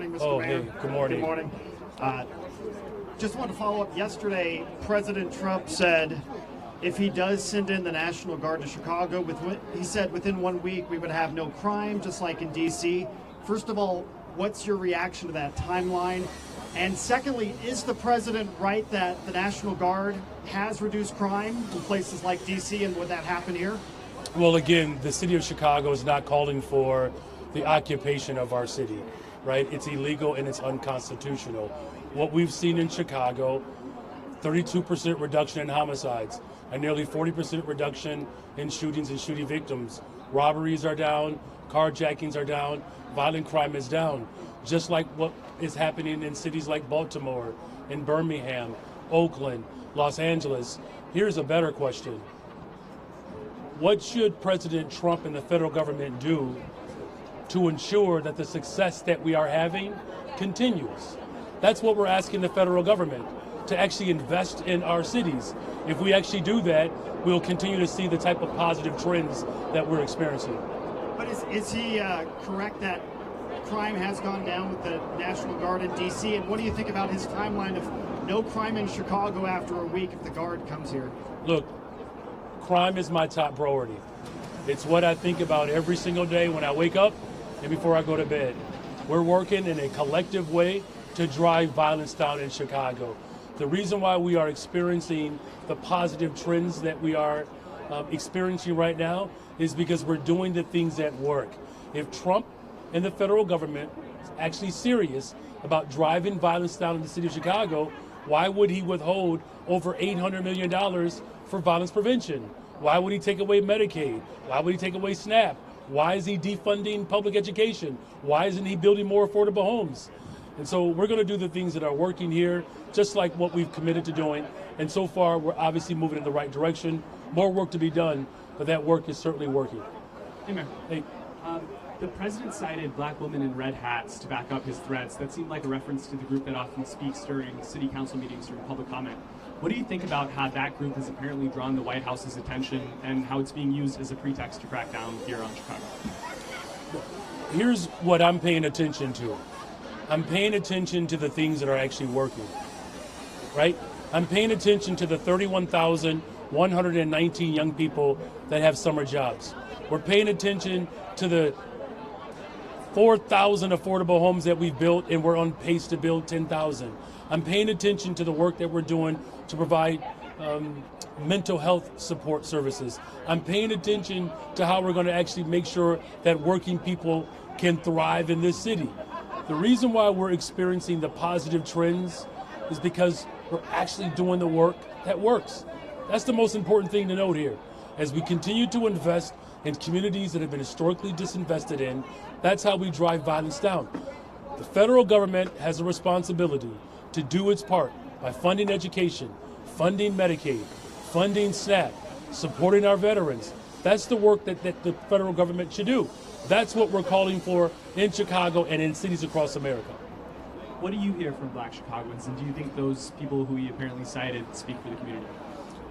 morning, Mr. Oh, Mayor. hey, good morning. Good morning. Just want to follow up. Yesterday, President Trump said if he does send in the National Guard to Chicago, he said within 1 week we would have no crime, just like in D.C. First of all, what's your reaction to that timeline? And secondly, is the president right that the National Guard has reduced crime in places like D.C., and would that happen here? Well, again, the city of Chicago is not calling for the occupation of our city, right? It's illegal and it's unconstitutional. What we've seen in Chicago, 32% reduction in homicides, a nearly 40% reduction in shootings and shooting victims. Robberies are down, carjackings are down, violent crime is down. Just like what is happening in cities like Baltimore, in Birmingham, Oakland, Los Angeles. Here's a better question. What should President Trump and the federal government do to ensure that the success that we are having continues? That's what we're asking the federal government, to actually invest in our cities. If we actually do that, we'll continue to see the type of positive trends that we're experiencing. But is he correct that crime has gone down with the National Guard in D.C.? And what do you think about his timeline of no crime in Chicago after a week if the Guard comes here? Look, crime is my top priority. It's what I think about every single day when I wake up and before I go to bed. We're working in a collective way to drive violence down in Chicago. The reason why we are experiencing the positive trends that we are experiencing right now is because we're doing the things that work. If Trump and the federal government is actually serious about driving violence down in the city of Chicago, why would he withhold over $800 million for violence prevention? Why would he take away Medicaid? Why would he take away SNAP? Why is he defunding public education? Why isn't he building more affordable homes? And so we're going to do the things that are working here, just like what we've committed to doing. And so far, we're obviously moving in the right direction. More work to be done, but that work is certainly working. Hey, Mayor. Hey. The president cited black women in red hats to back up his threats. That seemed like a reference to the group that often speaks during city council meetings during public comment. What do you think about how that group has apparently drawn the White House's attention and how it's being used as a pretext to crack down here on Chicago? Here's what I'm paying attention to. I'm paying attention to the things that are actually working, right? I'm paying attention to the 31,119 young people that have summer jobs. We're paying attention to the 4,000 affordable homes that we've built, and we're on pace to build 10,000. I'm paying attention to the work that we're doing to provide mental health support services. I'm paying attention to how we're going to actually make sure that working people can thrive in this city. The reason why we're experiencing the positive trends is because we're actually doing the work that works. That's the most important thing to note here. As we continue to invest in communities that have been historically disinvested in, that's how we drive violence down. The federal government has a responsibility to do its part by funding education, funding Medicaid, funding SNAP, supporting our veterans. That's the work that the federal government should do. That's what we're calling for in Chicago and in cities across America. What do you hear from black Chicagoans, and do you think those people who he apparently cited speak for the community?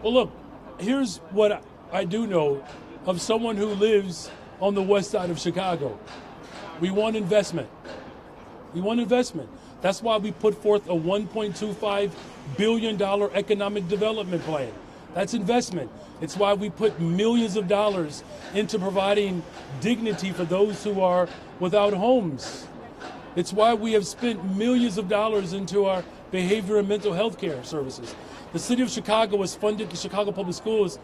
Well, look, here's what I do know of someone who lives on the west side of Chicago. We want investment. We want investment. That's why we put forth a $1.25 billion economic development plan. That's investment. It's why we put millions of dollars into providing dignity for those who are without homes. It's why we have spent millions of dollars into our behavior and mental health care services. The city of Chicago has funded the Chicago Public Schools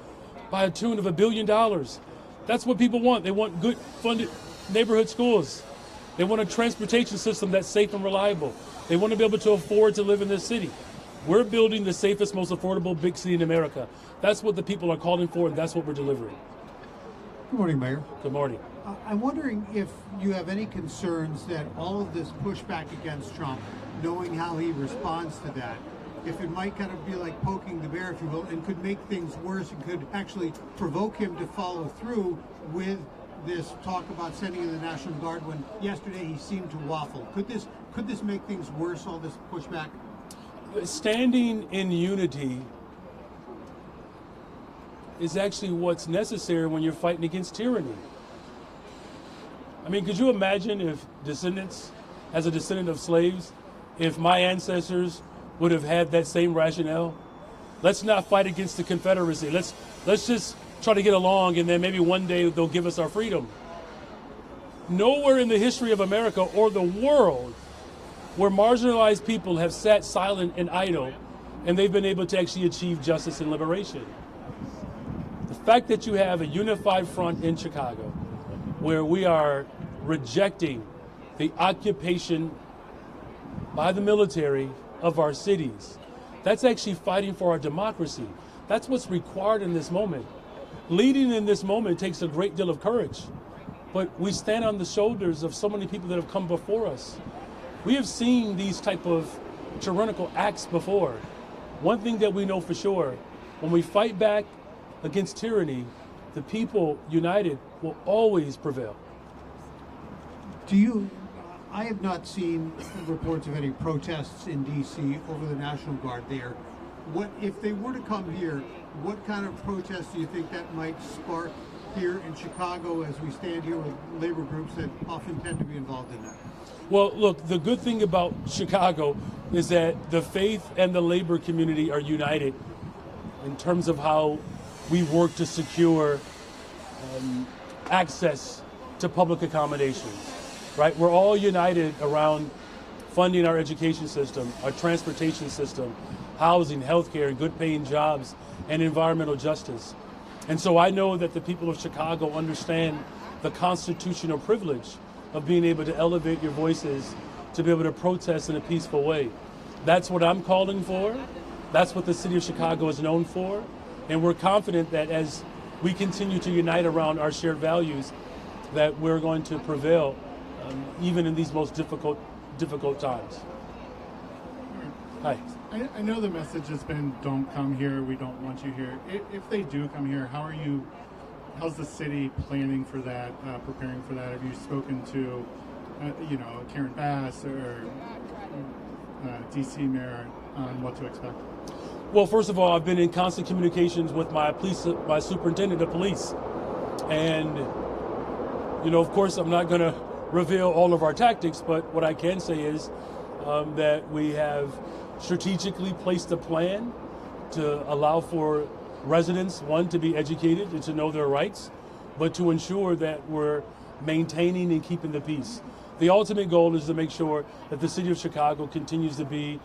by a tune of $1 billion. That's what people want. They want good funded neighborhood schools. They want a transportation system that's safe and reliable. They want to be able to afford to live in this city. We're building the safest, most affordable big city in America. That's what the people are calling for, and that's what we're delivering. Good morning, Mayor. Good morning. I'm wondering if you have any concerns that all of this pushback against Trump, knowing how he responds to that, if it might kind of be like poking the bear, if you will, and could make things worse and could actually provoke him to follow through with this talk about sending in the National Guard when yesterday he seemed to waffle. Could this make things worse, all this pushback? Standing in unity is actually what's necessary when you're fighting against tyranny. I mean, could you imagine if descendants as a descendant of slaves, if my ancestors would have had that same rationale. Let's not fight against the Confederacy. Let's just try to get along, and then maybe one day they'll give us our freedom. Nowhere in the history of America or the world where marginalized people have sat silent and idle, and they've been able to actually achieve justice and liberation. The fact that you have a unified front in Chicago, where we are rejecting the occupation by the military of our cities, that's actually fighting for our democracy. That's what's required in this moment. Leading in this moment takes a great deal of courage, but we stand on the shoulders of so many people that have come before us. We have seen these type of tyrannical acts before. One thing that we know for sure, when we fight back against tyranny, the people united will always prevail. I have not seen reports of any protests in D.C. over the National Guard there. What if they were to come here, what kind of protests do you think that might spark here in Chicago as we stand here with labor groups that often tend to be involved in that? Well, look, the good thing about Chicago is that the faith and the labor community are united in terms of how we work to secure access to public accommodations, right? We're all united around funding our education system, our transportation system, housing, healthcare, good paying jobs, and environmental justice. And so I know that the people of Chicago understand the constitutional privilege of being able to elevate your voices, to be able to protest in a peaceful way. That's what I'm calling for. That's what the city of Chicago is known for. And we're confident that as we continue to unite around our shared values, that we're going to prevail even in these most difficult times. Hi. I know the message has been, don't come here, we don't want you here. If they do come here, how's the city planning for that, preparing for that? Have you spoken to, Karen Bass or DC Mayor on what to expect? Well, first of all, I've been in constant communications with my superintendent of police. And, of course, I'm not going to reveal all of our tactics, but what I can say is that we have strategically placed a plan to allow for residents, one, to be educated and to know their rights, but to ensure that we're maintaining and keeping the peace. The ultimate goal is to make sure that the city of Chicago continues to be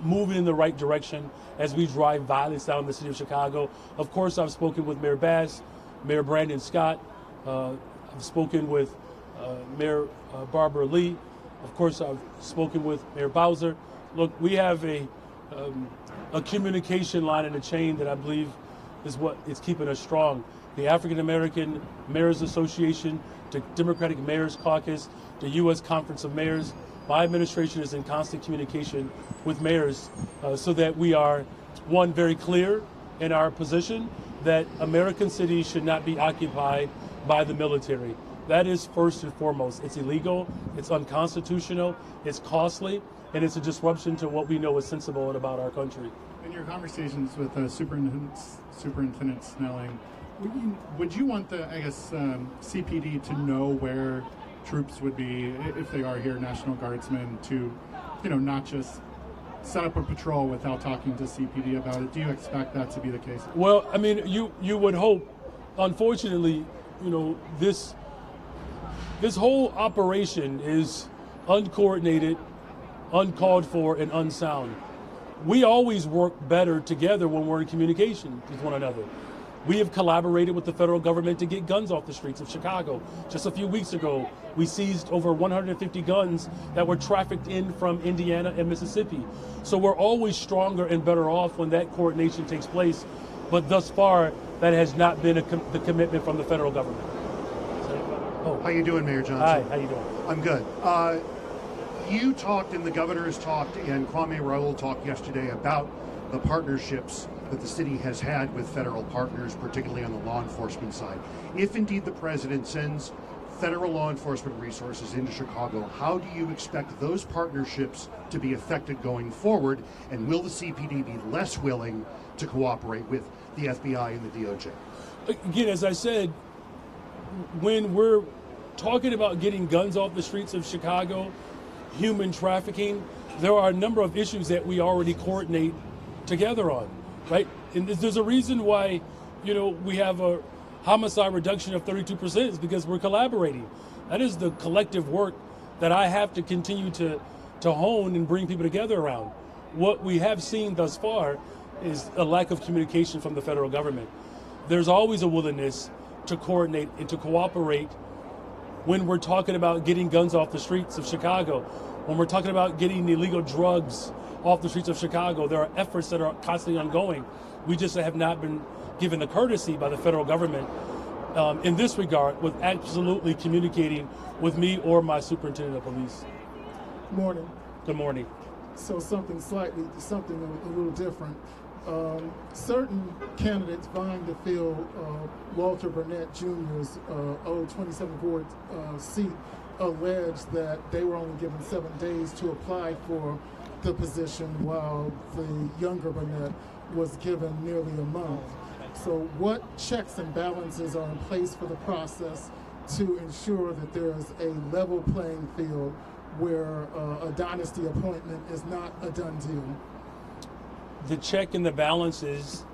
moving in the right direction as we drive violence down the city of Chicago. Of course, I've spoken with Mayor Bass, Mayor Brandon Scott. I've spoken with Mayor Barbara Lee. Of course, I've spoken with Mayor Bowser. Look, we have a communication line and a chain that I believe is what is keeping us strong. The African American Mayors Association, the Democratic Mayors Caucus, the U.S. Conference of Mayors. My administration is in constant communication with mayors so that we are, one, very clear in our position that American cities should not be occupied by the military. That is first and foremost. It's illegal, it's unconstitutional, it's costly, and it's a disruption to what we know is sensible about our country. In your conversations with Superintendent Snelling, would you want the, CPD to know where troops would be, if they are here, National Guardsmen, to, not just set up a patrol without talking to CPD about it? Do you expect that to be the case? Well, I mean, you would hope. Unfortunately, this whole operation is uncoordinated, uncalled for, and unsound. We always work better together when we're in communication with one another. We have collaborated with the federal government to get guns off the streets of Chicago. Just a few weeks ago, we seized over 150 guns that were trafficked in from Indiana and Mississippi. So we're always stronger and better off when that coordination takes place. But thus far, that has not been the commitment from the federal government. How you doing, Mayor Johnson? Hi, how you doing? I'm good. You talked, and the governor has talked, and Kwame Raoul talked yesterday about the partnerships that the city has had with federal partners, particularly on the law enforcement side. If indeed the president sends federal law enforcement resources into Chicago, how do you expect those partnerships to be affected going forward? And will the CPD be less willing to cooperate with the FBI and the DOJ? Again, as I said, when we're talking about getting guns off the streets of Chicago, human trafficking. There are a number of issues that we already coordinate together on, right? And there's a reason why, we have a homicide reduction of 32% is because we're collaborating. That is the collective work that I have to continue to hone and bring people together around. What we have seen thus far is a lack of communication from the federal government. There's always a willingness to coordinate and to cooperate when we're talking about getting guns off the streets of Chicago, when we're talking about getting illegal drugs off the streets of Chicago. There are efforts that are constantly ongoing. We just have not been given the courtesy by the federal government in this regard with absolutely communicating with me or my superintendent of police. Morning. Good morning. So something a little different. Certain candidates vying to fill Walter Burnett Jr.'s old 27th Ward seat allege that they were only given 7 days to apply for the position while the younger Burnett was given nearly a month. So what checks and balances are in place for the process to ensure that there is a level playing field where a dynasty appointment is not a done deal? The check and the balance is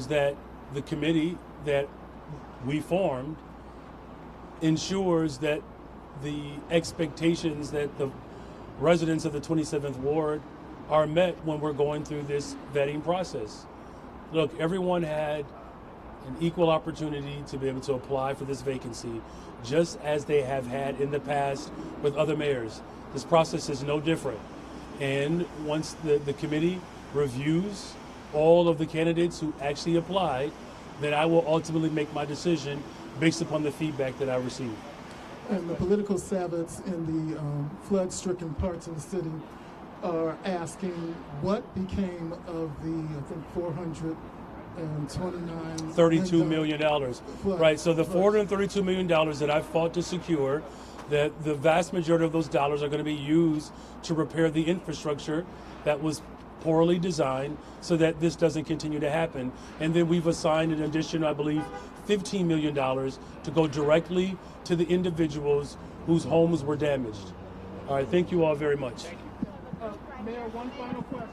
that the committee that we formed ensures that the expectations that the residents of the 27th Ward are met when we're going through this vetting process. Look, everyone had an equal opportunity to be able to apply for this vacancy, just as they have had in the past with other mayors. This process is no different. And once the committee reviews all of the candidates who actually apply, then I will ultimately make my decision based upon the feedback that I receive. And the political savants in the flood-stricken parts of the city are asking what became of the, I think, $32 million. Right, so the $432 million that I fought to secure, that the vast majority of those dollars are going to be used to repair the infrastructure that was poorly designed so that this doesn't continue to happen. And then we've assigned an additional, I believe, $15 million to go directly to the individuals whose homes were damaged. All right, thank you all very much. Mayor, one final question.